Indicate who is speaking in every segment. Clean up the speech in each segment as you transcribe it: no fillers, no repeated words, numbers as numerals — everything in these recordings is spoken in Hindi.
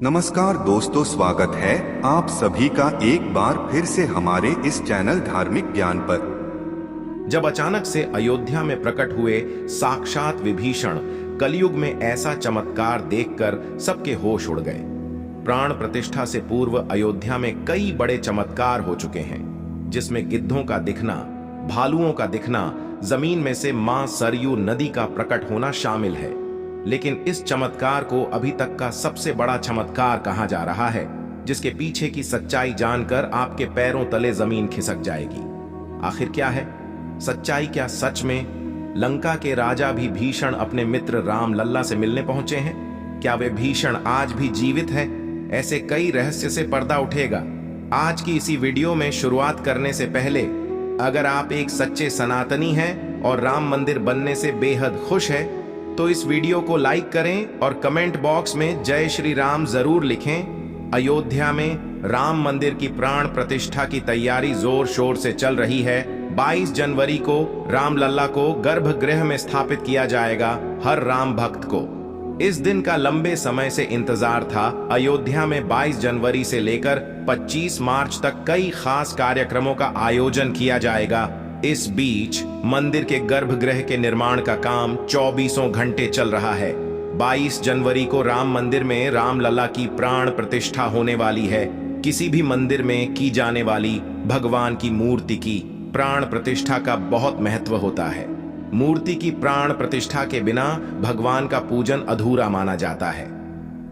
Speaker 1: नमस्कार दोस्तों, स्वागत है आप सभी का एक बार फिर से हमारे इस चैनल धार्मिक ज्ञान पर।
Speaker 2: जब अचानक से अयोध्या में प्रकट हुए साक्षात विभीषण, कलयुग में ऐसा चमत्कार देखकर सबके होश उड़ गए। प्राण प्रतिष्ठा से पूर्व अयोध्या में कई बड़े चमत्कार हो चुके हैं, जिसमें गिद्धों का दिखना, भालुओं का दिखना, जमीन में से मां सरयू नदी का प्रकट होना शामिल है। लेकिन इस चमत्कार को अभी तक का सबसे बड़ा चमत्कार कहा जा रहा है, जिसके पीछे की सच्चाई जानकर आपके पैरों तले जमीन खिसक जाएगी। आखिर क्या है सच्चाई? क्या सच में लंका के राजा भी भीषण अपने मित्र राम लल्ला से मिलने पहुंचे हैं? क्या वे भीषण आज भी जीवित है? ऐसे कई रहस्य से पर्दा उठेगा। आज की इसी वीडियो में शुरुआत करने से पहले, अगर आप एक सच्चे सनातनी हैं और राम मंदिर बनने से बेहद खुश है, तो इस वीडियो को लाइक करें और कमेंट बॉक्स में जय श्री राम जरूर लिखें। अयोध्या में राम मंदिर की प्राण प्रतिष्ठा की तैयारी जोर शोर से चल रही है। 22 जनवरी को राम लल्ला को गर्भगृह में स्थापित किया जाएगा। हर राम भक्त को इस दिन का लंबे समय से इंतजार था। अयोध्या में 22 जनवरी से लेकर 25 मार्च तक कई खास कार्यक्रमों का आयोजन किया जाएगा। इस बीच मंदिर के गर्भगृह के निर्माण का काम 24 घंटे चल रहा है। 22 जनवरी को राम मंदिर में राम लल्ला की प्राण प्रतिष्ठा होने वाली है। किसी भी मंदिर में की जाने वाली भगवान की मूर्ति की प्राण प्रतिष्ठा का बहुत महत्व होता है। मूर्ति की प्राण प्रतिष्ठा के बिना भगवान का पूजन अधूरा माना जाता है।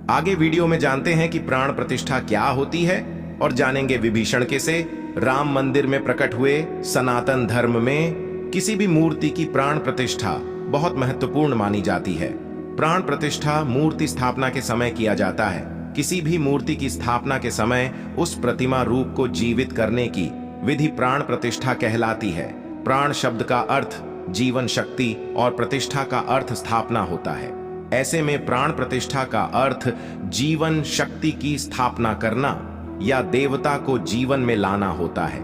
Speaker 2: आगे वीडियो में जानते हैं कि प्राण प्रतिष्ठा क्या होती है और जानेंगे विभीषण से राम मंदिर में प्रकट हुए सनातन धर्म में किसी भी मूर्ति की प्राण प्रतिष्ठा बहुत महत्वपूर्ण मानी जाती है। प्राण प्रतिष्ठा मूर्ति स्थापना के समय किया जाता है। किसी भी मूर्ति की स्थापना के समय उस प्रतिमा रूप को जीवित करने की विधि प्राण प्रतिष्ठा कहलाती है। प्राण शब्द का अर्थ जीवन शक्ति और प्रतिष्ठा का अर्थ स्थापना होता है। ऐसे में प्राण प्रतिष्ठा का अर्थ जीवन शक्ति की स्थापना करना या देवता को जीवन में लाना होता है।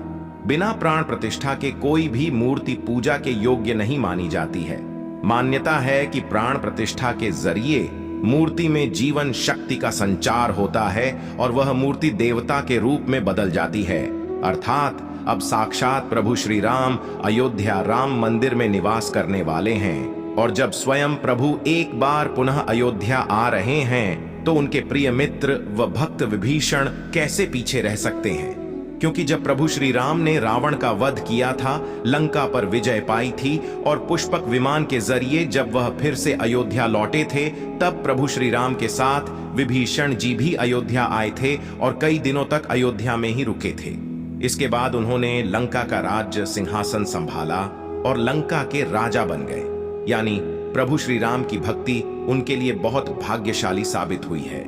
Speaker 2: बिना प्राण प्रतिष्ठा के कोई भी मूर्ति पूजा के योग्य नहीं मानी जाती है। मान्यता है कि प्राण प्रतिष्ठा के जरिए मूर्ति में जीवन शक्ति का संचार होता है और वह मूर्ति देवता के रूप में बदल जाती है। अर्थात अब साक्षात प्रभु श्री राम अयोध्या राम मंदिर में निवास करने वाले हैं, और जब स्वयं प्रभु एक बार पुनः अयोध्या आ रहे हैं तो उनके प्रिय मित्र व भक्त विभीषण कैसे पीछे रह सकते हैं? क्योंकि जब प्रभु श्री राम ने रावण का वध किया था, लंका पर विजय पाई थी और पुष्पक विमान के जरिए जब वह फिर से अयोध्या लौटे थे, तब प्रभु श्री राम के साथ विभीषण जी भी अयोध्या आए थे और कई दिनों तक अयोध्या में ही रुके थे। इसके बाद उन्होंने लंका का राज्य सिंहासन संभाला और लंका के राजा बन गए। यानी प्रभु श्री राम की भक्ति उनके लिए बहुत भाग्यशाली साबित हुई है,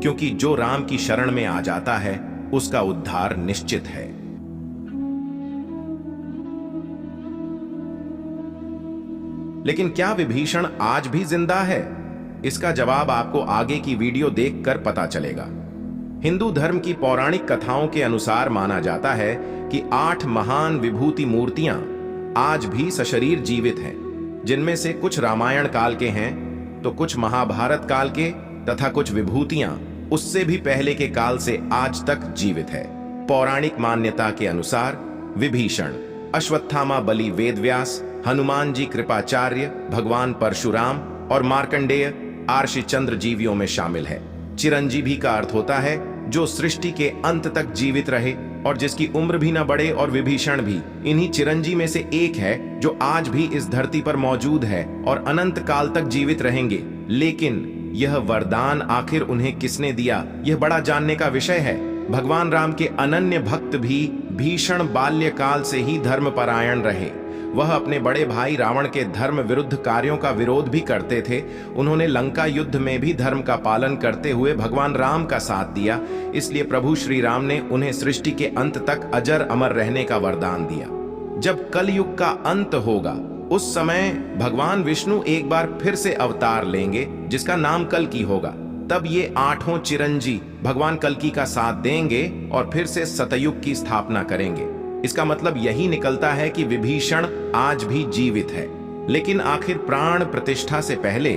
Speaker 2: क्योंकि जो राम की शरण में आ जाता है उसका उद्धार निश्चित है। लेकिन क्या विभीषण आज भी जिंदा है? इसका जवाब आपको आगे की वीडियो देखकर पता चलेगा। हिंदू धर्म की पौराणिक कथाओं के अनुसार माना जाता है कि 8 महान विभूति मूर्तियां आज भी सशरीर जीवित हैं, जिनमें से कुछ रामायण काल के हैं तो कुछ महाभारत काल के तथा कुछ विभूतियां उससे भी पहले के काल से आज तक जीवित है। पौराणिक मान्यता के अनुसार विभीषण, अश्वत्थामा बलि वेदव्यास, हनुमान जी कृपाचार्य, भगवान परशुराम और मार्कंडेय आर्षि चंद्र जीवियों में शामिल है। चिरंजीवी का अर्थ होता है जो सृष्टि के अंत तक जीवित रहे और जिसकी उम्र भी न बढ़े, और विभीषण भी इन्हीं चिरंजीव में से एक है जो आज भी इस धरती पर मौजूद है और अनंत काल तक जीवित रहेंगे। लेकिन यह वरदान आखिर उन्हें किसने दिया, यह बड़ा जानने का विषय है। भगवान राम के अनन्य भक्त भी भीषण बाल्यकाल से ही धर्मपरायण रहे। वह अपने बड़े भाई रावण के धर्म विरुद्ध कार्यों का विरोध भी करते थे। उन्होंने लंका युद्ध में भी धर्म का पालन करते हुए भगवान राम का साथ दिया। इसलिए प्रभु श्री राम ने उन्हें सृष्टि के अंत तक अजर अमर रहने का वरदान दिया। जब कलयुग का अंत होगा, उस समय भगवान विष्णु एक बार फिर से अवतार लेंगे, जिसका नाम कल्कि होगा। तब ये 8 चिरंजी भगवान कल्कि का साथ देंगे और फिर से सतयुग की स्थापना करेंगे। इसका मतलब यही निकलता है कि विभीषण आज भी जीवित है। लेकिन आखिर प्राण प्रतिष्ठा से पहले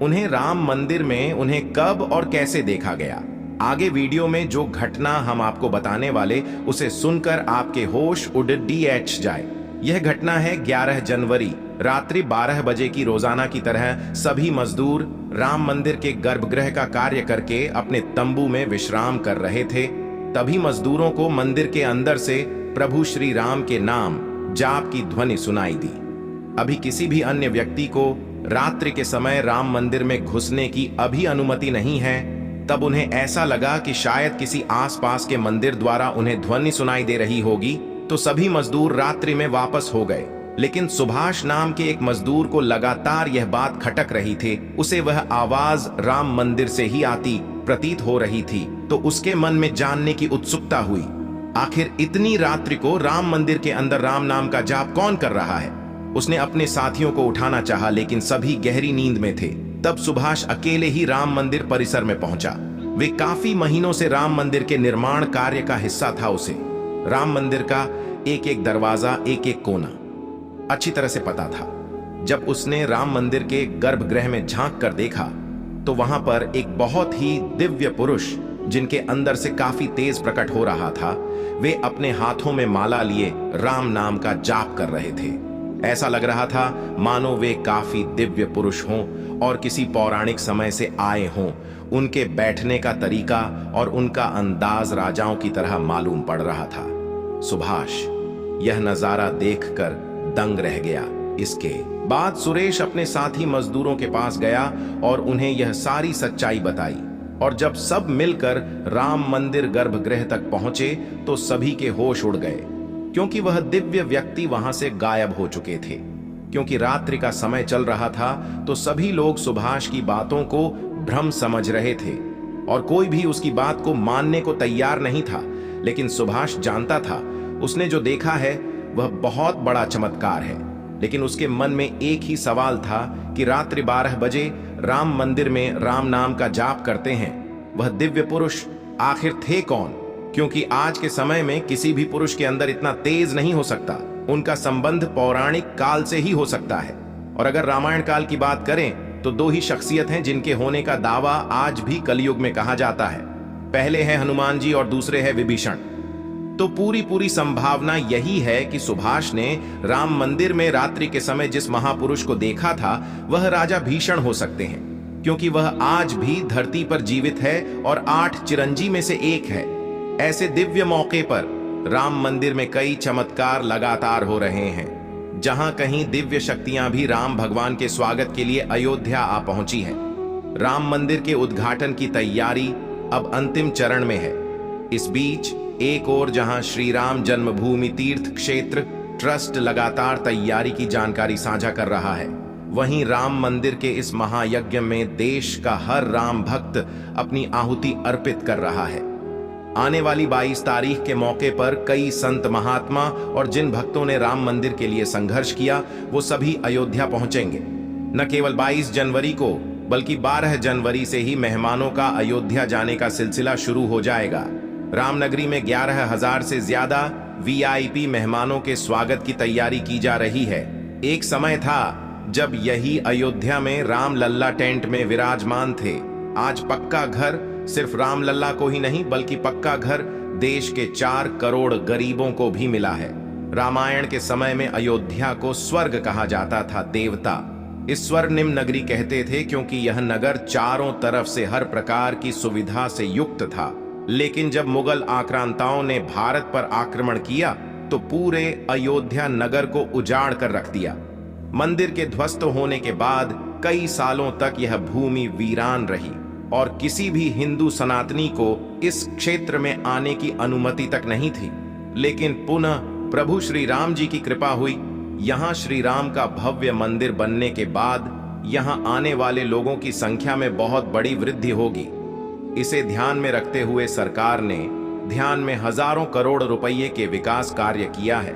Speaker 2: उन्हें राम मंदिर में उन्हें कब और कैसे देखा गया? आगे वीडियो में जो घटना हम आपको बताने वाले उसे सुनकर आपके होश उड़ जाए। यह घटना है 11 जनवरी रात्रि 12 बजे की। रोजाना की तरह सभी मजदूर राम मंदिर के गर्भगृह का कार्य करके अपने तंबू में विश्राम कर रहे थे। तभी मजदूरों को मंदिर के अंदर से प्रभु श्री राम के नाम जाप की ध्वनि सुनाई दी। अभी किसी भी अन्य व्यक्ति को रात्रि के समय राम मंदिर में घुसने की अभी अनुमति नहीं है। तब उन्हें ऐसा लगा कि शायद किसी आसपास के मंदिर द्वारा उन्हें ध्वनि सुनाई दे रही होगी, तो सभी मजदूर रात्रि में वापस हो गए। लेकिन सुभाष नाम के एक मजदूर को लगातार यह बात खटक रही थी। उसे वह आवाज राम मंदिर से ही आती प्रतीत हो रही थी, तो उसके मन में जानने की उत्सुकता हुई, आखिर इतनी रात्रि को राम मंदिर के अंदर राम नाम का जाप कौन कर रहा है। उसने अपने साथियों को उठाना चाहा, लेकिन सभी गहरी नींद में थे। तब सुभाष अकेले ही राम मंदिर परिसर में पहुंचा। वे काफी महीनों से राम मंदिर के निर्माण कार्य का हिस्सा था। उसे राम मंदिर का एक एक दरवाजा, एक एक कोना अच्छी तरह से पता था। जब उसने राम मंदिर के गर्भगृह में झांक कर देखा, तो वहां पर एक बहुत ही दिव्य पुरुष, जिनके अंदर से काफी तेज प्रकट हो रहा था, वे अपने हाथों में माला लिए राम नाम का जाप कर रहे थे। ऐसा लग रहा था मानो वे काफी दिव्य पुरुष हों और किसी पौराणिक समय से आए हों। उनके बैठने का तरीका और उनका अंदाज राजाओं की तरह मालूम पड़ रहा था। सुभाष यह नजारा देखकर दंग रह गया। इसके बाद सुरेश अपने साथी मजदूरों के पास गया और उन्हें यह सारी सच्चाई बताई। और जब सब मिलकर राम मंदिर गर्भगृह तक पहुंचे तो सभी के होश उड़ गए, क्योंकि वह दिव्य व्यक्ति वहां से गायब हो चुके थे। क्योंकि रात्रि का समय चल रहा था, तो सभी लोग सुभाष की बातों को भ्रम समझ रहे थे और कोई भी उसकी बात को मानने को तैयार नहीं था। लेकिन सुभाष जानता था उसने जो देखा है वह बहुत बड़ा चमत्कार है। लेकिन उसके मन में एक ही सवाल था कि रात्रि 12 बजे राम मंदिर में राम नाम का जाप करते हैं वह दिव्य पुरुष आखिर थे कौन। क्योंकि आज के समय में किसी भी पुरुष के अंदर इतना तेज नहीं हो सकता। उनका संबंध पौराणिक काल से ही हो सकता है। और अगर रामायण काल की बात करें तो 2 ही शख्सियत हैं जिनके होने का दावा आज भी कलयुग में कहा जाता है। पहले है हनुमान जी और दूसरे है विभीषण। तो पूरी संभावना यही है कि सुभाष ने राम मंदिर में रात्रि के समय जिस महापुरुष को देखा था वह राजा भीषण हो सकते हैं, क्योंकि वह आज भी धरती पर जीवित है और 8 चिरंजीव में से एक है। ऐसे दिव्य मौके पर राम मंदिर में कई चमत्कार लगातार हो रहे हैं। जहां कहीं दिव्य शक्तियां भी राम भगवान के स्वागत के लिए अयोध्या आ पहुंची हैं। राम मंदिर के उद्घाटन की तैयारी अब अंतिम चरण में है। इस बीच एक और जहां श्री राम जन्मभूमि तीर्थ क्षेत्र ट्रस्ट लगातार तैयारी की जानकारी साझा कर रहा है, वहीं राम मंदिर के इस महायज्ञ में देश का हर राम भक्त अपनी आहुति अर्पित कर रहा है। आने वाली 22 तारीख के मौके पर कई संत महात्मा और जिन भक्तों ने राम मंदिर के लिए संघर्ष किया वो सभी अयोध्या पहुंचेंगे। न केवल 22 जनवरी को बल्कि 12 जनवरी से ही मेहमानों का अयोध्या जाने का सिलसिला शुरू हो जाएगा। रामनगरी में 11,000 से ज्यादा VIP मेहमानों के स्वागत की तैयारी की जा रही है। एक समय था जब यही अयोध्या में राम लल्ला टेंट में विराजमान थे। आज पक्का घर सिर्फ राम लल्ला को ही नहीं बल्कि पक्का घर देश के 4 करोड़ गरीबों को भी मिला है। रामायण के समय में अयोध्या को स्वर्ग कहा जाता था, देवता। इस स्वर्णिम नगरी कहते थे क्योंकि यह नगर चारों तरफ से हर प्रकार की सुविधा से युक्त था। लेकिन जब मुगल आक्रांताओं ने भारत पर आक्रमण किया तो पूरे अयोध्या नगर को उजाड़ कर रख दिया। मंदिर के ध्वस्त होने के बाद कई सालों तक यह भूमि वीरान रही और किसी भी हिंदू सनातनी को इस क्षेत्र में आने की अनुमति तक नहीं थी। लेकिन पुनः प्रभु श्री राम जी की कृपा हुई। यहाँ श्री राम का भव्य मंदिर बनने के बाद यहाँ आने वाले लोगों की संख्या में बहुत बड़ी वृद्धि होगी। इसे ध्यान में रखते हुए सरकार ने ध्यान में हजारों करोड़ रुपये के विकास कार्य किया है।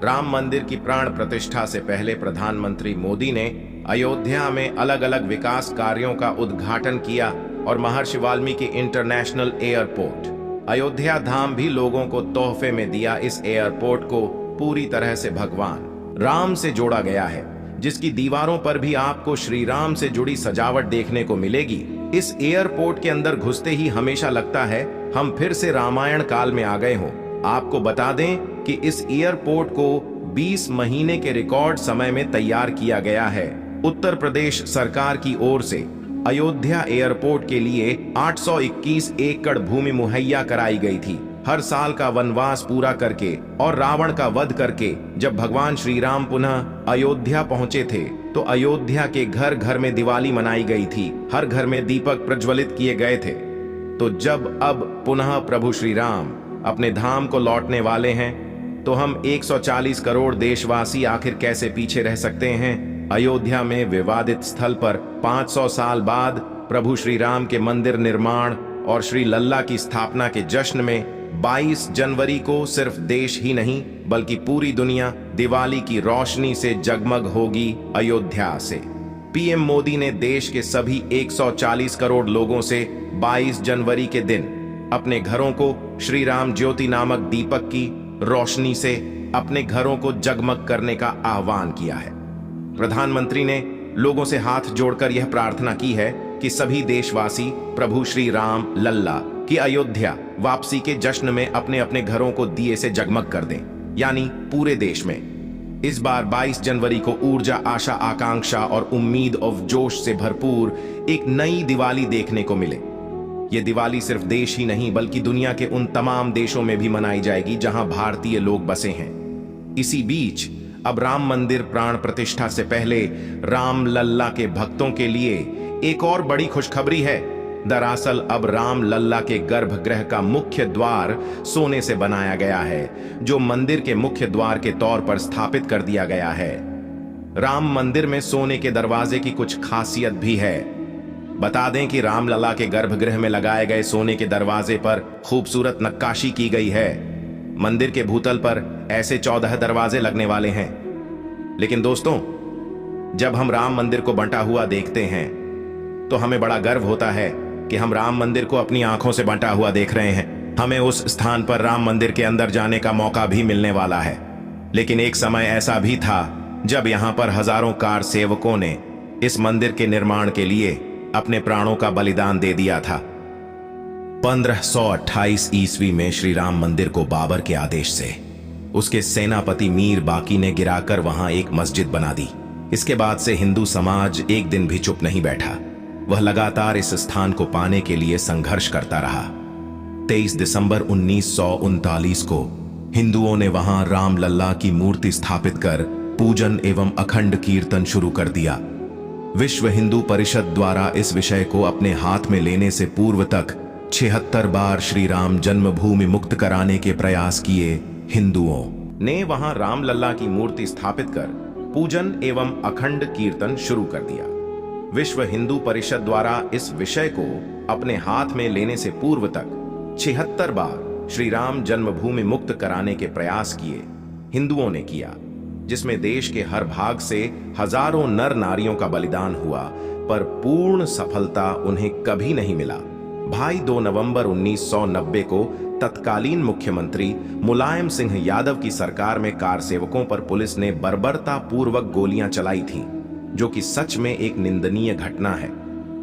Speaker 2: राम मंदिर की प्राण प्रतिष्ठा से पहले प्रधानमंत्री मोदी ने अयोध्या में अलग अलग विकास कार्यों का उद्घाटन किया और महर्षि वाल्मीकि इंटरनेशनल एयरपोर्ट अयोध्या धाम भी लोगों को तोहफे में दिया। इस एयरपोर्ट को पूरी तरह से भगवान राम से जोड़ा गया है, जिसकी दीवारों पर भी आपको श्री राम से जुड़ी सजावट देखने को मिलेगी। इस एयरपोर्ट के अंदर घुसते ही हमेशा लगता है हम फिर से रामायण काल में आ गए हों। आपको बता दें कि इस एयरपोर्ट को 20 महीने के रिकॉर्ड समय में तैयार किया गया है। उत्तर प्रदेश सरकार की ओर से अयोध्या एयरपोर्ट के लिए 821 एकड़ भूमि मुहैया कराई गई थी। हर साल का वनवास पूरा करके और रावण का वध करके जब भगवान श्री राम पुनः अयोध्या पहुंचे थे तो अयोध्या के घर घर में दिवाली मनाई गई थी। हर घर में दीपक प्रज्वलित किए गए थे। तो जब अब पुनः प्रभु श्री राम अपने धाम को लौटने वाले हैं तो हम 140 करोड़ देशवासी आखिर कैसे पीछे रह सकते हैं। अयोध्या में विवादित स्थल पर 500 साल बाद प्रभु श्री राम के मंदिर निर्माण और श्री लल्ला की स्थापना के जश्न में 22 जनवरी को सिर्फ देश ही नहीं बल्कि पूरी दुनिया दिवाली की रोशनी से जगमग होगी। अयोध्या से पीएम मोदी ने देश के सभी 140 करोड़ लोगों से 22 जनवरी के दिन अपने घरों को श्री राम ज्योति नामक दीपक की रोशनी से अपने घरों को जगमग करने का आह्वान किया है। प्रधानमंत्री ने लोगों से हाथ जोड़कर यह प्रार्थना की है कि सभी देशवासी प्रभु श्री राम लल्ला की अयोध्या वापसी के जश्न में अपने अपने घरों को दिए से जगमग कर दें, यानी पूरे देश में इस बार 22 जनवरी को ऊर्जा, आशा, आकांक्षा और उम्मीद और जोश से भरपूर एक नई दिवाली देखने को मिले। ये दिवाली सिर्फ देश ही नहीं बल्कि दुनिया के उन तमाम देशों में भी मनाई जाएगी जहां भारतीय लोग बसे हैं। इसी बीच अब राम मंदिर प्राण प्रतिष्ठा से पहले राम लल्ला के भक्तों के लिए एक और बड़ी खुशखबरी है। दरअसल अब राम लल्ला के गर्भगृह का मुख्य द्वार सोने से बनाया गया है, जो मंदिर के मुख्य द्वार के तौर पर स्थापित कर दिया गया है। राम मंदिर में सोने के दरवाजे की कुछ खासियत भी है। बता दें कि राम लल्ला के गर्भगृह में लगाए गए सोने के दरवाजे पर खूबसूरत नक्काशी की गई है। मंदिर के भूतल पर ऐसे 14 दरवाजे लगने वाले हैं। लेकिन दोस्तों, जब हम राम मंदिर को बंटा हुआ देखते हैं तो हमें बड़ा गर्व होता है कि हम राम मंदिर को अपनी आंखों से बंटा हुआ देख रहे हैं। हमें उस स्थान पर राम मंदिर के अंदर जाने का मौका भी मिलने वाला है। लेकिन एक समय ऐसा भी था जब यहां पर हजारों कार सेवकों ने इस मंदिर के निर्माण के लिए अपने प्राणों का बलिदान दे दिया था। 1528 ईस्वी में श्री राम मंदिर को बाबर के आदेश से उसके सेनापति मीर बाकी ने गिराकर वहां एक मस्जिद बना दी। इसके बाद से हिंदू समाज एक दिन भी चुप नहीं बैठा। वह लगातार इस स्थान को पाने के लिए संघर्ष करता रहा। 23 दिसंबर 1939 को हिंदुओं ने वहां राम लल्ला की मूर्ति स्थापित कर पूजन एवं अखंड कीर्तन शुरू कर दिया। विश्व हिंदू परिषद द्वारा इस विषय को अपने हाथ में लेने से पूर्व तक 76 बार श्री राम जन्मभूमि मुक्त कराने के प्रयास किए। हिंदुओं ने वहां राम लल्ला की मूर्ति स्थापित कर पूजन एवं अखंड कीर्तन शुरू कर दिया। विश्व हिंदू परिषद द्वारा इस विषय को अपने हाथ में लेने से पूर्व तक 76 बार श्री राम जन्मभूमि मुक्त कराने के प्रयास किए हिंदुओं ने किया, जिसमें देश के हर भाग से हजारों नर नारियों का बलिदान हुआ, पर पूर्ण सफलता उन्हें कभी नहीं मिला। भाई 2 नवंबर 1990 को तत्कालीन मुख्यमंत्री मुलायम सिंह यादव की सरकार में कार सेवकों पर पुलिस ने बर्बरता पूर्वक गोलियां चलाई थीं, जो कि सच में एक निंदनीय घटना है।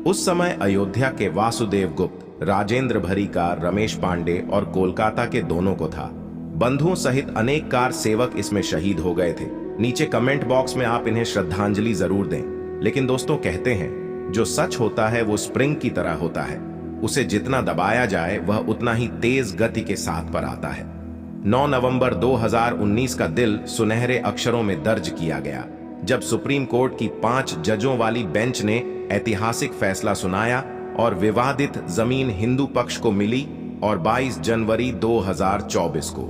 Speaker 2: उस समय अयोध्या के वासुदेव गुप्त, राजेंद्र भरीकार, रमेश पांडे और कोलकाता के दोनों को था। बंधुओं सहित अनेक कार सेवक इसमें शहीद हो गए थे। नीचे कमेंट बॉक्स में आप इन्हें श्रद्धांजलि जरूर दें। लेकिन दोस्तों, कहते हैं जो सच होता है वो स्प्रिंग की तरह होता है, उसे जितना दबाया जाए वह उतना ही तेज गति के साथ पर आता है। 9 नवंबर 2019 का दिल सुनहरे अक्षरों में दर्ज किया गया जब सुप्रीम कोर्ट की 5 जजों वाली बेंच ने ऐतिहासिक फैसला सुनाया और विवादित जमीन हिंदू पक्ष को मिली और 22 जनवरी 2024 को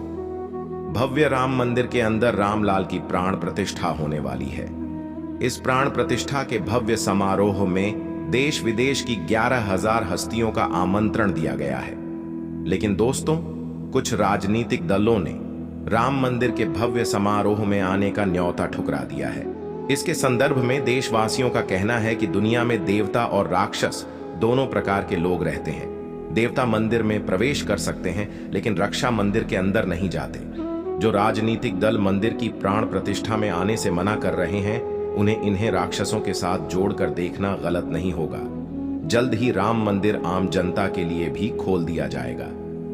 Speaker 2: भव्य राम मंदिर के अंदर रामलाल की प्राण प्रतिष्ठा होने वाली है। इस प्राण प्रतिष्ठा के भव्य समारोह में देश विदेश की 11,000 हस्तियों का आमंत्रण दिया गया है। लेकिन दोस्तों, कुछ राजनीतिक दलों ने राम मंदिर के भव्य समारोह में आने का न्योता ठुकरा दिया है। इसके संदर्भ में देशवासियों का कहना है कि दुनिया में देवता और राक्षस दोनों प्रकार के लोग रहते हैं। देवता मंदिर में प्रवेश कर सकते हैं, लेकिन रक्षा मंदिर के अंदर नहीं जाते। जो राजनीतिक दल मंदिर की प्राण प्रतिष्ठा में आने से मना कर रहे हैं, इन्हें राक्षसों के साथ जोड़कर देखना गलत नहीं होगा। जल्द ही राम मंदिर आम जनता के लिए भी खोल दिया जाएगा।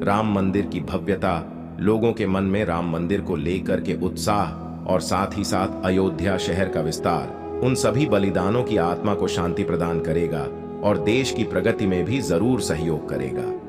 Speaker 2: राम मंदिर की भव्यता, लोगों के मन में राम मंदिर को लेकर के उत्साह और साथ ही साथ अयोध्या शहर का विस्तार उन सभी बलिदानों की आत्मा को शांति प्रदान करेगा और देश की प्रगति में भी जरूर सहयोग करेगा।